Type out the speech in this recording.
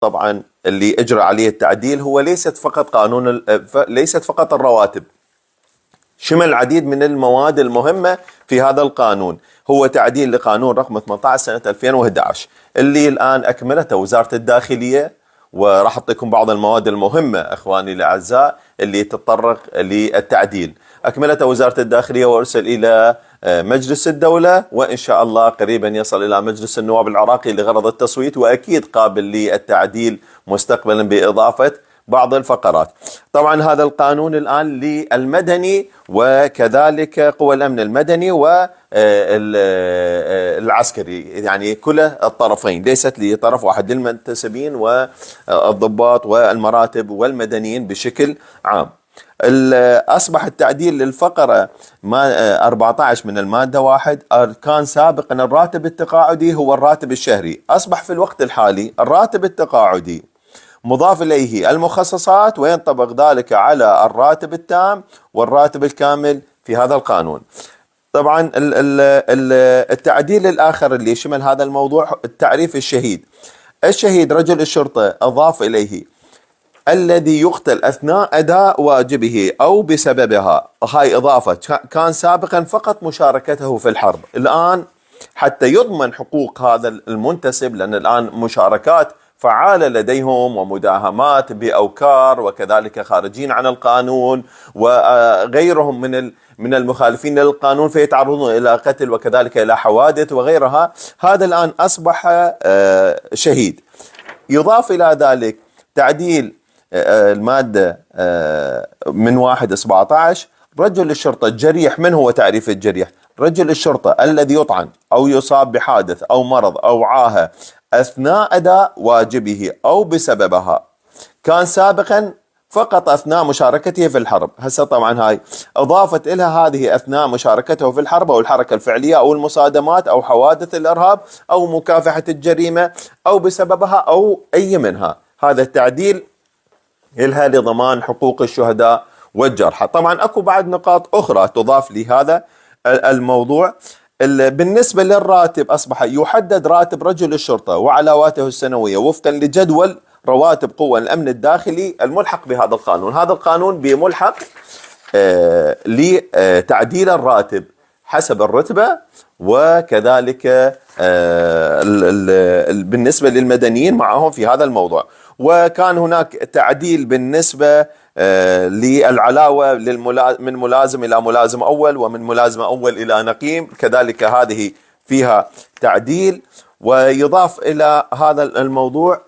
طبعا اللي اجرى عليه التعديل هو ليست فقط ليست فقط الرواتب، شمل العديد من المواد المهمة في هذا القانون. هو تعديل لقانون رقم 18 سنة 2011 اللي الآن أكملته وزارة الداخلية، وراح أعطيكم بعض المواد المهمة أخواني الأعزاء اللي تتطرق للتعديل. أكملته وزارة الداخلية وأرسل إلى مجلس الدولة، وإن شاء الله قريبا يصل إلى مجلس النواب العراقي لغرض التصويت، وأكيد قابل للتعديل مستقبلا بإضافة بعض الفقرات. طبعا هذا القانون الآن للمدني وكذلك قوى الأمن المدني والعسكري، يعني كل الطرفين، ليست لطرف واحد، للمنتسبين والضباط والمراتب والمدنيين بشكل عام. أصبح التعديل للفقرة 14 من المادة 1. كان سابقا الراتب التقاعدي هو الراتب الشهري، أصبح في الوقت الحالي الراتب التقاعدي مضاف إليه المخصصات، وينطبق ذلك على الراتب التام والراتب الكامل في هذا القانون. طبعا التعديل الآخر اللي يشمل هذا الموضوع التعريف الشهيد. الشهيد رجل الشرطة أضاف إليه الذي يقتل أثناء أداء واجبه أو بسببها. هاي إضافة، كان سابقا فقط مشاركته في الحرب، الآن حتى يضمن حقوق هذا المنتسب، لأن الآن مشاركات فعالة لديهم ومداهمات بأوكار وكذلك خارجين عن القانون وغيرهم من المخالفين للقانون، فيتعرضون إلى قتل وكذلك إلى حوادث وغيرها. هذا الآن أصبح شهيد. يضاف إلى ذلك تعديل المادة من 1/17. رجل الشرطة الجريح. من هو تعريف الجريح؟ رجل الشرطة الذي يطعن أو يصاب بحادث أو مرض أو عاهة أثناء أداء واجبه أو بسببها. كان سابقا فقط أثناء مشاركته في الحرب، هسه طبعا هاي أضافت إلها هذه أثناء مشاركته في الحرب أو الحركة الفعلية أو المصادمات أو حوادث الإرهاب أو مكافحة الجريمة أو بسببها أو أي منها. هذا التعديل إلها لضمان حقوق الشهداء والجرحى. طبعا أكو بعد نقاط أخرى تضاف لهذا الموضوع. بالنسبة للراتب، أصبح يحدد راتب رجل الشرطة وعلاواته السنوية وفقا لجدول رواتب قوى الأمن الداخلي الملحق بهذا القانون. هذا القانون بملحق لتعديل الراتب حسب الرتبة، وكذلك بالنسبة للمدنيين معهم في هذا الموضوع. وكان هناك تعديل بالنسبة للعلاوة من ملازم إلى ملازم أول، ومن ملازم أول إلى نقيم، كذلك هذه فيها تعديل. ويضاف إلى هذا الموضوع